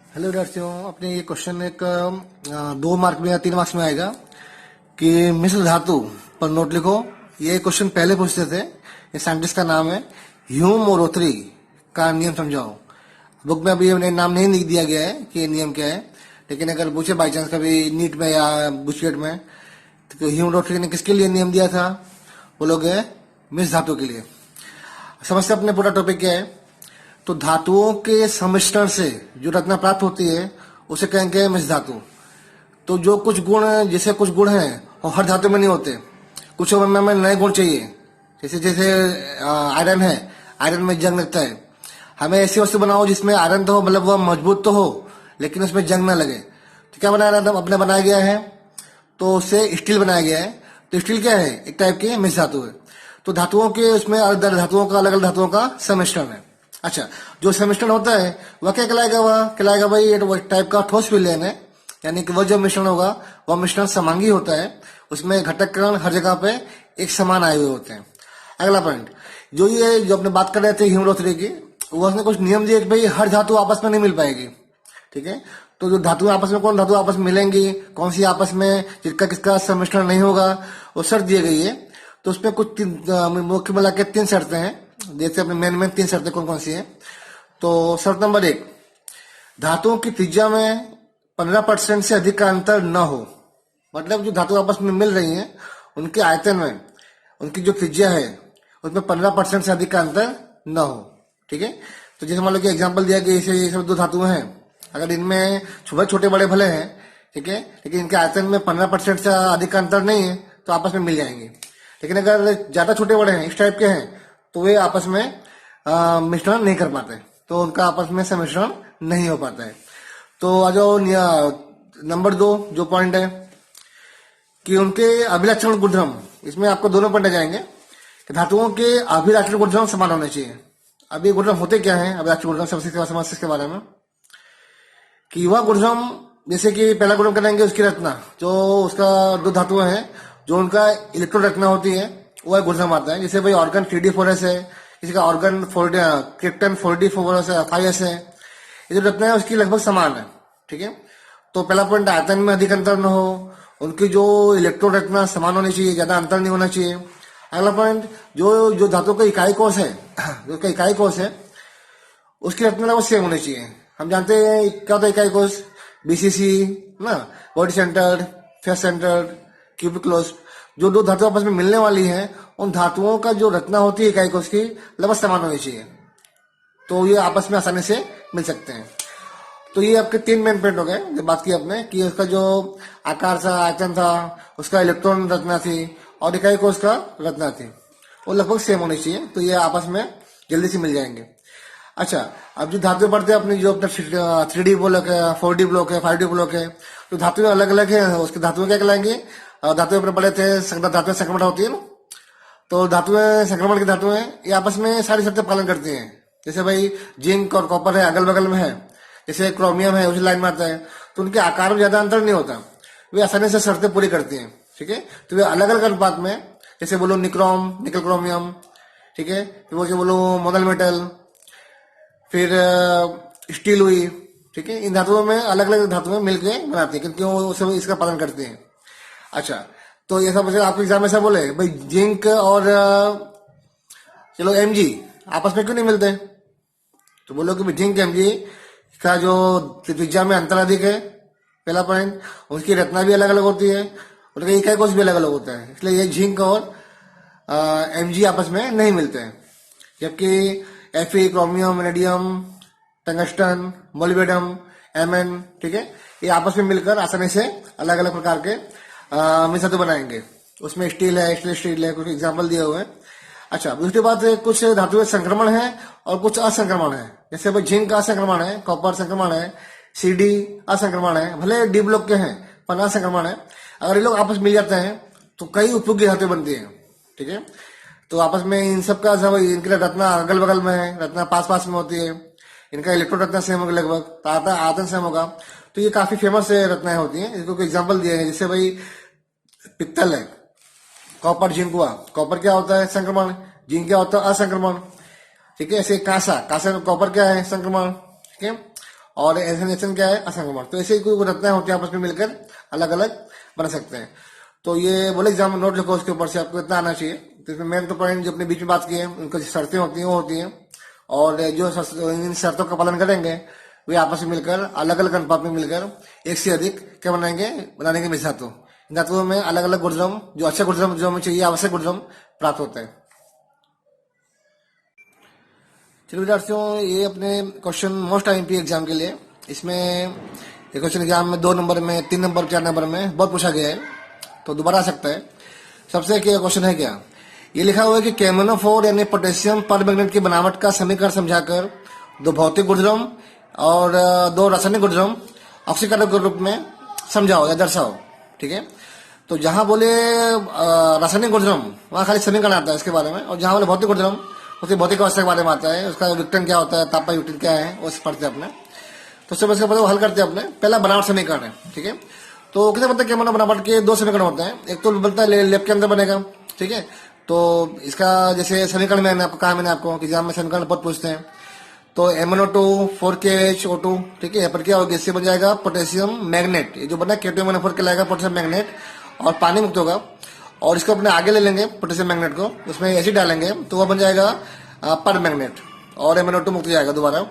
Hello विद्यार्थियों, अपने ये क्वेश्चन एक 2 मार्क में या 3 मार्क्स में आएगा कि मिश्र धातु पर नोट लिखो। ये क्वेश्चन पहले पूछते थे। ये साइंटिस्ट का नाम है ह्यूम मोरोथरी का नियम समझाओ। बुक में अभी उन्हें नाम नहीं दिया गया है कि ये नियम क्या है, लेकिन अगर पूछे बाई चांस कभी नीट में या बुशकेट में तो ह्यूम मोरोथरी ने किसके लिए नियम दिया था? बोलोगे मिश्र धातु के लिए। समझते अपने पूरा टॉपिक क्या है। तो धातुओं के सम्मिश्रण से जो रचना प्राप्त होती है उसे कहेंगे मिश्र धातु। तो जो कुछ गुण, जैसे कुछ गुण हैं और हर धातु में नहीं होते, कुछ में हमें नए गुण चाहिए। जैसे जैसे आयरन है, आयरन में जंग लगता है। हमें ऐसी वस्तु बनाओ जिसमें आयरन तो हो, मतलब वह मजबूत तो हो लेकिन उसमें जंग ना लगे। तो क्या बनाया था? अपने बनाया गया है, तो उससे स्टील बनाया गया है। तो स्टील क्या है? एक टाइप की मिश्र धातु है। तो धातुओं के उसमें अलग धातुओं का अलग अलग धातुओं का सम्मिश्रण है। अच्छा, जो सम्मिश्रण होता है वह क्या कहलाएगा? वह कहलाएगा भाई ये टाइप का ठोस विलयन है। यानी कि वह जो मिश्रण होगा वह मिश्रण समांगी होता है। उसमें घटक कण हर जगह पे एक समान आए हुए होते हैं। अगला पॉइंट, जो अपने बात कर रहे थे ह्यूमरोथरी की, वो उसने कुछ नियम दिए कि भाई हर धातु आपस में नहीं मिल पाएगी। ठीक है, तो जो धातु आपस में, कौन धातु आपस में मिलेंगी, कौन सी आपस में जिसका किसका सम्मिश्रण नहीं होगा, वो शर्त दी गई है। तो उसमें कुछ मुख्य मिला के 3 शर्तें हैं। जैसे अपने मेन 3 शर्तें कौन कौन सी हैं? तो शर्त नंबर 1, धातुओं की त्रिज्या में 15% से अधिक का अंतर न हो। मतलब जो धातु आपस में मिल रही हैं उनके आयतन में उनकी जो त्रिज्या है उसमें 15% से अधिक का अंतर न हो। ठीक है, तो जैसे मान लो कि एग्जाम्पल दिया कि ये सब 2 धातुएं हैं, अगर इनमें छोटे बड़े भले हैं, ठीक है, लेकिन इनके आयतन में 15% से अधिक का अंतर नहीं है तो आपस में मिल जाएंगे। लेकिन अगर ज्यादा छोटे बड़े हैं, इस टाइप के हैं, तो वे आपस में मिश्रण नहीं कर पाते, तो उनका आपस में सम्मिश्रण नहीं हो पाता है। तो आ जाओ नंबर 2 जो पॉइंट है कि उनके अभिलक्षण गुणधर्म। इसमें आपको दोनों पॉइंट आ जाएंगे कि धातुओं के अभिलक्षण गुणधर्म समान होने चाहिए। अभी गुणधर्म होते क्या है? अभिलक्षण गुणधर्म सबसे समझ इसके बारे में कि वह गुणधर्म, जैसे कि पहला गुणधर्म करेंगे उसकी रचना, जो उसका 2 धातुएं हैं जो उनका इलेक्ट्रॉन रचना होती है वह गुणधर्म आता है। जैसे भाई ऑर्गन 3D4S है, किसी का ऑर्गन क्रिप्टन 4D5S है। ये जो रचना है उसकी लगभग समान है। ठीक है, तो पहला पॉइंट, आयतन में अधिक अंतर न हो, उनकी जो इलेक्ट्रॉन रचना समान होनी चाहिए, ज्यादा अंतर नहीं होना चाहिए। अगला पॉइंट, जो जो धातु का इकाई कोश है, जो उसका इकाई कोश है उसकी रचना वो सेम होनी चाहिए। हम जानते हैं क्या होता है इकाई कोश? BCC ना, बॉडी सेंटर्ड, फेस सेंटर्ड, क्यूबिकुलस। जो 2 धातु आपस में मिलने वाली हैं उन धातुओं का जो रचना होती है इकाई कोश की लगभग समान होनी चाहिए, तो ये आपस में आसानी से मिल सकते हैं। तो ये आपके 3 मेन पॉइंट हो गए जो बात की आपने, कि उसका जो आकार था, आयतन था, उसका इलेक्ट्रॉन रचना थी और इकाई कोश का रचना थी, वो लगभग सेम होनी चाहिए। तो ये आपस में जल्दी से मिल जाएंगे। अच्छा, अब जो धातु पढ़ते हैं अपनी, जो अपना 3D ब्लॉक है, 4D ब्लॉक है, 5D ब्लॉक है, तो धातुएं अलग अलग है। उसकी धातुएं क्या कहलाएंगी? धातुएं अपने पढ़े थे, धातुएं संक्रमण होती है ना, तो धातुएं संक्रमण की धातुएं ये आपस में सारी शर्तें पालन करती हैं। जैसे भाई जिंक और कॉपर है, अगल बगल में है। जैसे क्रोमियम है, उसी लाइन में आता है, तो उनके आकार में ज्यादा अंतर नहीं होता, वे आसानी से शर्तें पूरी करती हैं। ठीक है, तो वे अलग अलग अनुपात में, जैसे बोलो निक्रोम, निकल क्रोमियम, ठीक है, फिर वो बोलो मोनल मेटल, फिर स्टील हुई। ठीक है, इन धातुओं में अलग अलग धातुएं मिलकर बनाती है क्योंकि वो सब इसका पालन करते हैं। अच्छा, तो ये सब आपके एग्जाम में ऐसा बोले भाई जिंक और चलो Mg आपस में क्यों नहीं मिलते? तो बोलो कि जिंक Mg का जो त्रिज्या में अंतर अधिक है, पहला पॉइंट। उसकी रचना भी अलग अलग होती है, उनका इकाई कोश भी अलग अलग होता है, इसलिए ये जिंक और Mg आपस में नहीं मिलते हैं। जबकि Fe, chromium, vanadium, tungsten, molybdenum, Mn, ठीक है, ये आपस में मिलकर आसानी से अलग अलग प्रकार के मिश्र धातु बनाएंगे। उसमें स्टील है, स्टील है, कुछ एग्जाम्पल दिए हुए हैं। अच्छा, दूसरी बात, कुछ धातुएं संक्रमण है और कुछ असंक्रमण है। जैसे भाई जिंक असंक्रमण है, कॉपर संक्रमण है, Cd असंक्रमण है, भले डी ब्लॉक के हैं पर असंक्रमण है। अगर ये लोग आपस मिल जाते हैं तो कई उपयोगी धातुएं बनती है। ठीक है, तो आपस में इन सब का सब, इनकी रचना अगल बगल में है, रचना पास पास में होती है, इनका इलेक्ट्रॉन रचना सेम होगा, लगभग आयतन सेम होगा, तो ये काफी फेमस रचनाएं होती हैं। इसको एग्जाम्पल दिए हैं, जैसे भाई पित्तल है, कॉपर जिंक हुआ। कॉपर क्या होता है? संक्रमण। जिंक क्या होता है? असंक्रमण। ठीक है, ऐसे कांसा, कांसा कॉपर क्या है? संक्रमण। ठीक है, और एल्केन क्या है, असंग बॉन्ड। तो ऐसे ही कोई रचनाएं होती है आपस में मिलकर अलग अलग बन सकते हैं। तो ये बोले एग्जाम नोट लिखो, उसके ऊपर से आपको इतना आना चाहिए। तो इसमें मेन तो पॉइंट जो अपने बीच में बात की है, उनको शर्तें होती हैं वो होती हैं, और जो इन शर्तों का पालन करेंगे वे आपस में मिलकर अलग अलग अनुपात में मिलकर एक से अधिक क्या बनाएंगे मिश्र धातु। इन धातुओं में अलग अलग गुणधर्म, जो अच्छे गुणधर्म जो हमें चाहिए, आवश्यक गुणधर्म प्राप्त होते हैं। चलिए विद्यार्थियों, ये अपने क्वेश्चन मोस्ट आईएमपी एग्जाम के लिए, इसमें ये क्वेश्चन एग्जाम में 2 नंबर में, 3 नंबर, 4 नंबर में बहुत पूछा गया है, तो दोबारा आ सकता है। सबसे क्या क्वेश्चन है, क्या ये लिखा हुआ है कि केमोनोफोर यानी पोटेशियम परमैंगनेट की बनावट का समीकरण समझाकर 2 भौतिक गुणधर्म और 2 रासायनिक गुणधर्म ऑक्सीकारक के रूप में समझाओ या दर्शाओ। ठीक है, तो जहां बोले रासायनिक गुणधर्म वहां खाली समीकरण आता है इसके बारे में, और जहां बोले भौतिक गुणधर्म उसके भौतिक अवस्था के बारे में आता है, उसका विघटन क्या होता है, तापमान विघटन क्या है, वो पढ़ते हैं अपने। तो सब इसका पता हल करते हैं अपने। पहला बनावट समीकरण है। ठीक है, तो कितने पता है बनावट के 2 समीकरण होते हैं। एक तो बनता है लेप के अंदर बनेगा। ठीक है, तो इसका जैसे समीकरण मैंने आपको कहा, मैंने आपको एग्जाम में समीकरण बहुत पूछते हैं। तो MnO2 4KHO2, ठीक है, यहाँ पर क्या होगा, इससे बन जाएगा पोटेशियम मैग्नेट। ये जो बना K2MnO4 कहलाएगा पोटेशियम मैग्नेट, और पानी मुक्त होगा। और इसको अपने आगे ले लेंगे पोटेशियम मैग्नेट को, उसमें एसिड डालेंगे तो वह बन जाएगा पर मैग्नेट, और MnO2 मुक्त हो जाएगा दोबारा।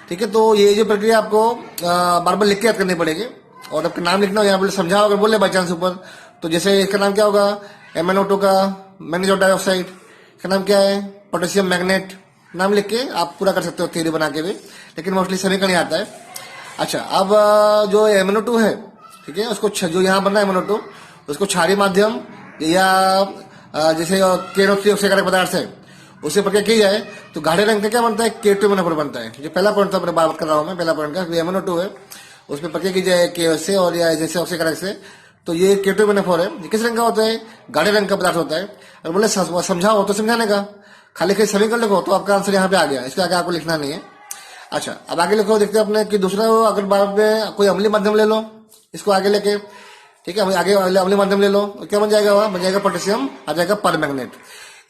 ठीक है, तो ये जो प्रक्रिया आपको बार बार लिख के याद करनी पड़ेगी, और आपका नाम लिखना हो, यहाँ पर समझाओ अगर बोले बाई चांस ऊपर, तो जैसे इसका नाम क्या होगा, MnO2 का मैग्नीशियम डाइऑक्साइड, इसका नाम क्या है, पोटेशियम मैग्नेट, नाम लिख के आप पूरा कर सकते हो थ्योरी बना के भी, लेकिन मोस्टली समीकरण ही आता है। अच्छा, अब जो MnO2 है, ठीक है, उसको जो यहाँ बन रहा है MnO2, उसको क्षारीय माध्यम या जैसे KNO3 ऑक्सीकारक पदार्थ है उससे प्रक्रिया की जाए तो गाढ़े रंग का क्या बनता है, K2MnO4 बनता है। जो पहला पॉइंट था मैं बात कर रहा हूँ, मैं पहला पॉइंट का MnO2 है, उसमें प्रक्रिया की जाए K से और या जैसे ऑक्सीकारक से, तो ये K2MnO4 है। ये किस रंग का होता है, गाढ़े रंग का पदार्थ होता है। अगर बोले समझाओ तो समझाने का, खाली खाली समीकरण लिखो तो आपका आंसर यहाँ पे आ गया, इसके आगे आपको लिखना नहीं है। अच्छा, अब आगे लिखो, देखते हैं अपने कि दूसरा, अगर बाद में कोई अम्लीय माध्यम ले लो, इसको आगे लेके, ठीक है, आगे अम्लीय माध्यम ले लो, क्या बन जाएगा, वहां बन जाएगा पोटेशियम, आ जाएगा परमैंगनेट।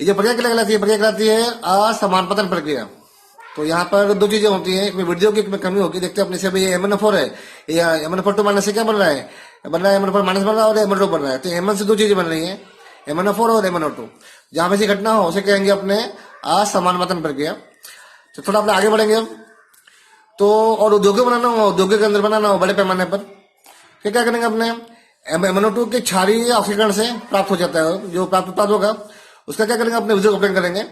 ये जो प्रक्रिया कहलाती है, प्रक्रिया कहलाती है असमानपतन प्रक्रिया। तो यहाँ पर 2 चीजें होती हैं, एक में वृद्धि होगी, एक में कमी होगी। देखते हैं अपने से, भाई MnO4 है, ये MnO4 माइनस से क्या बन रहा है, MnO4 माइनस बन रहा है और MnO2 बन रहा है। तो Mn से 2 चीजें बन रही है, MnO4 और MnO2। जहां पर ऐसी घटना हो उसे कहेंगे अपने असमानपतन प्रक्रिया। तो थोड़ा अपने आगे बढ़ेंगे अब, तो और उद्योगों बनाना हो, उद्योगों के अंदर बनाना हो बड़े पैमाने पर, क्या क्या करेंगे अपने, MnO2 के क्षारीय ऑक्सीकरण से प्राप्त हो जाता है, जो प्राप्त होगा उसका क्या करेंगे, अपने उद्योग अपडेट करेंगे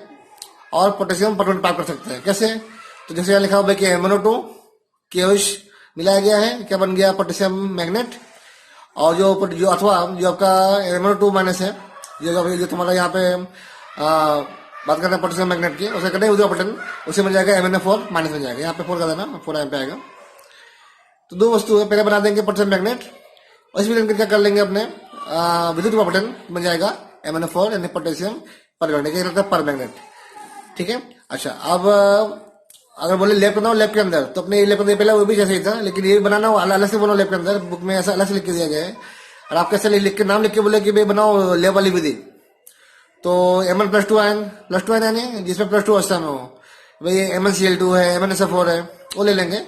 और पोटेशियम परमाणु प्राप्त कर सकते हैं। कैसे, तो जैसे यहाँ लिखा हुआ है कि MnO2 KOH मिलाया गया है, क्या बन गया, पोटेशियम मैग्नेट। और जो अथवा जो आपका MnO2 माइनस है, जो तुम्हारा यहाँ पे बात करते हैं पोटेशियम मैग्नेट की, उसे करें उद्योग अपडेट, उसे मिल जाएगा MnO4 माइनस बन जाएगा। यहाँ पे 4 का देना, 4 यहाँ पे आएगा। तो 2 वस्तु है, पहले बना देंगे पोटेशियम मैग्नेट, और इसमें क्या कर लेंगे अपने विद्युत अपडेट बन जाएगा MnO4 यानी पोटेशियम परमैंगनेट। ठीक है, अच्छा, अब अगर बोले लैब बनाओ लैब के अंदर, तो अपने लैब के अंदर पहले वो भी जैसे ही था, लेकिन ये बनाना हो अलग से बनाओ लैब के अंदर, बुक में ऐसा अलग से लिख के दिया गया है। और आप कैसे लिख के नाम लिख के बोले कि भाई बनाओ लैब वाली विधि, तो Mn+2 आयन यानी जिसमें +2 अवस्था में हो, भाई MnCl2 है, MnSO4 है, वो ले लेंगे।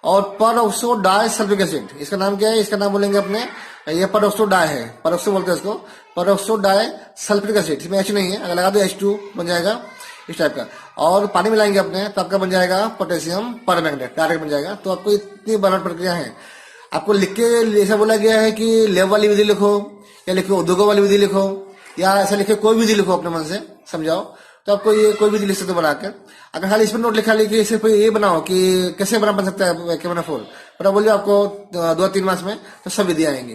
और परऑक्सो डाई सल्फ्यूरिक एसिड, इसका नाम क्या है, इसका नाम बोलेंगे अपने, ये परऑक्सो डाई है, परऑक्सो बोलते हैं इसको, परऑक्सो डाई सल्फ्यूरिक एसिड, इसमें H नहीं है, अगर लगा दो H2 बन जाएगा इस टाइप का। और पानी मिलाएंगे अपने, तो आपका बन जाएगा पोटेशियम परमैंगनेट, डायरेक्ट बन जाएगा। तो आपको इतनी बनावट प्रक्रिया है। आपको लिख के ऐसा बोला गया है कि लैब वाली विधि लिखो, या लिखो उद्योगों वाली विधि लिखो, या ऐसा लिखे कोई विधि लिखो अपने मन से समझाओ, तो आपको ये कोई विधि लिख सकते हो बनाकर। अगर खाली इसमें नोट लिखा लिखी सिर्फ ये बनाओ कि कैसे बन सकता है MnO4, पर बोलिए आपको 2-3 मास में तो सब विधि आएंगी।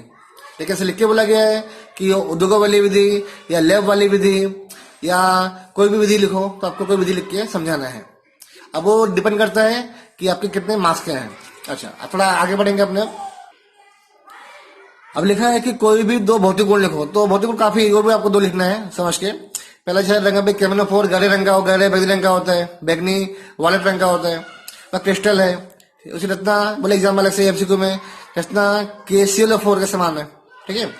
लेकिन ऐसे लिख के बोला गया है कि उद्योगों वाली विधि या लैब वाली विधि या कोई भी विधि लिखो, तो आपको कोई विधि लिख के समझाना है। अब वो डिपेंड करता है कि आपके कितने मार्क्स के हैं। अच्छा, अब थोड़ा आगे बढ़ेंगे अपने। अब लिखा है कि कोई भी 2 भौतिक गुण लिखो, तो भौतिक गुण काफी, और भी आपको 2 लिखना है समझ के। पहला जो रंग पे MnO4 गहरे रंग का हो, गहरे बैगनी रंग का होता है, बैगनी वॉलेट रंग का होता है, वह क्रिस्टल है। उसी रत्ना बोले एग्जाम अलग से MCQ में, रत्ना KClO4 के समान है। ठीक है,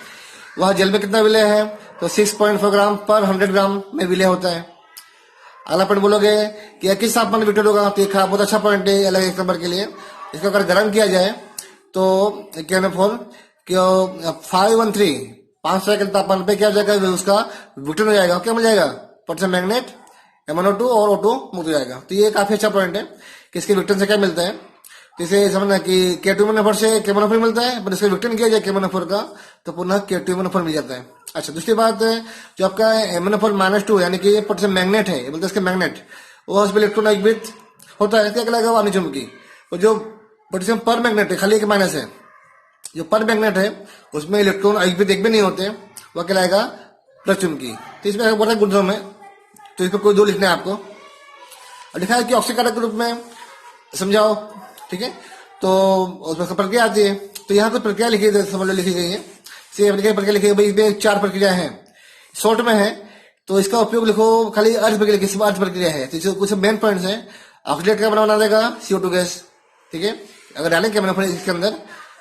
वह जल में कितना विलय है, तो 6.4 ग्राम पर 100 ग्राम में विलय होता है। अगला पॉइंट बोलोगे कि किस तापमान में विघटित होगा, तो एक बहुत अच्छा पॉइंट है अलग 1 नंबर के लिए। इसको अगर गर्म किया जाए तो KNO4 513 500 के तापमान पे क्या हो जाएगा, उसका विघटन हो जाएगा। क्या मिल जाएगा, पोटेशियम मैग्नेट MnO2 और O2 मुक्त हो जाएगा। तो ये काफी अच्छा पॉइंट है कि इसके विघटन से क्या मिलता है। तो इसे समझना कि K2MnO4 से KMnO4 मिलता है, पर इसका विघटन किया जाए KMnO4 का तो पुनः K2MnO4 मिल जाता है। अच्छा, दूसरी बात जो आपका MnO4-2 यानी कि पोटेशियम मैग्नेट है, बोलते हैं इसके मैग्नेट, वो उसमें इलेक्ट्रॉन एकवित होता है, क्या कहलाएगा, वो अनिचुंबकी। और जो पोटेशियम पर मैग्नेट है, खाली एक माइनस है, जो पर मैग्नेट है उसमें इलेक्ट्रॉन एकवित एक भी नहीं होते, वह कहलाएगा प्रचुंबकी। तो इसमें बड़ा गुणधर्म है, तो इसको कोई दो लिखना है आपको। और लिखा है कि ऑक्सीकारक के रूप में समझाओ, ठीक है। तो उसमें प्रक्रिया आती है, तो यहाँ तो प्रक्रिया लिखी समझ लो लिखी गई है, प्रक्रिया लिखी गई, इसमें 4 प्रक्रिया है, शॉर्ट में है, तो इसका उपयोग लिखो खाली अर्थ प्रक्रिया, किसी अर्थ प्रक्रिया है। तो कुछ मेन पॉइंट्स है, ऑक्सीडेट का बना देगा CO2 गैस, ठीक है। अगर डालेंगे KMnO4 इसके अंदर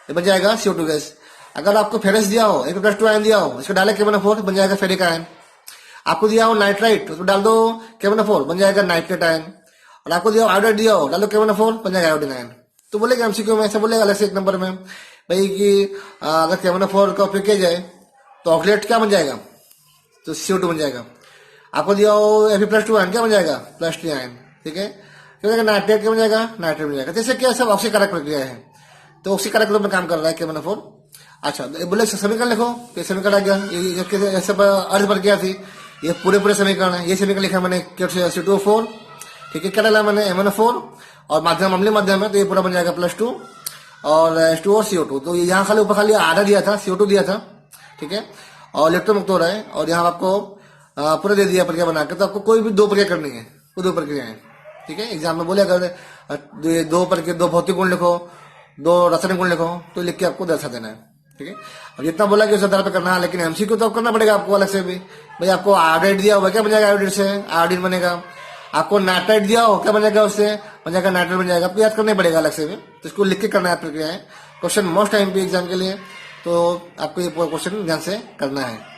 ये बन जाएगा CO2 गैस। अगर आपको फेरस दिया हो, Fe+2 आयन दिया हो, इसको डाले KMnO4 बन जाएगा फेरिक आयन। आपको दिया हो नाइट्राइट, उसको डाल दो KMnO4 बन जाएगा नाइट्रेट आयन। और आपको दिया हो आयोडाइड दिया हो, डालो KMnO4 बन जाएगा आयोडीन आयन। तो बोलेगा MCQ में ऐसा बोलेगा अलग से 1 नंबर में भाई कि अगर KMnO4 का उपयोग किया जाए तो ऑक्सीडेट क्या बन जाएगा, तो CO2 बन जाएगा। आपको दिया हो Fe+2 आयन, क्या बन जाएगा, +3 आयन, ठीक है। क्या नाइट्रेट क्या बन जाएगा, नाइट्रेट बन जाएगा। जैसे क्या सब ऑक्सीकारक प्रक्रिया है, तो ऑक्सीकारक रूप में काम कर रहा है KMnO4। अच्छा, बोले समीकरण लिखो, तो समीकरण आ गया, ये सब अर्थ प्रक्रिया थी, ये पूरे समीकरण है। ये समीकरण लिखा मैंने CO2O4, ठीक है। क्या डाला मैंने MnO4 और माध्यम अम्लीय माध्यम है, तो ये पूरा बन जाएगा +2 और H2 और CO2। तो यहाँ खाली ऊपर खाली आधा दिया था, CO2 दिया था, ठीक है, और इलेक्ट्रॉन मुक्त हो रहा है। और यहाँ आपको पूरा दे दिया प्रक्रिया बना के, तो आपको कोई भी 2 प्रक्रिया करनी है, वो 2 प्रक्रिया है, ठीक है। एग्जाम में बोले अगर 2 भौतिक गुण लिखो, 2 रासायनिक गुण लिखो, तो लिख के आपको दर्शा देना है, ठीक है। अब जितना बोला कि उस आधार पर करना है, लेकिन MCQ तो करना पड़ेगा आपको अलग से भी। भाई आपको आयोडाइड दिया होगा, क्या बन जाएगा आयोडाइड से, आयोडीन बनेगा। आपको नाइट्राइट दिया हो, क्या बन जाएगा, उससे बन जाएगा नाइट्रेट बन जाएगा। आपको याद करना पड़ेगा अलग से भी, तो इसको लिख के करना है प्रक्रिया है। क्वेश्चन मोस्ट टाइम पे एग्जाम के लिए, तो आपको ये क्वेश्चन ध्यान से करना है।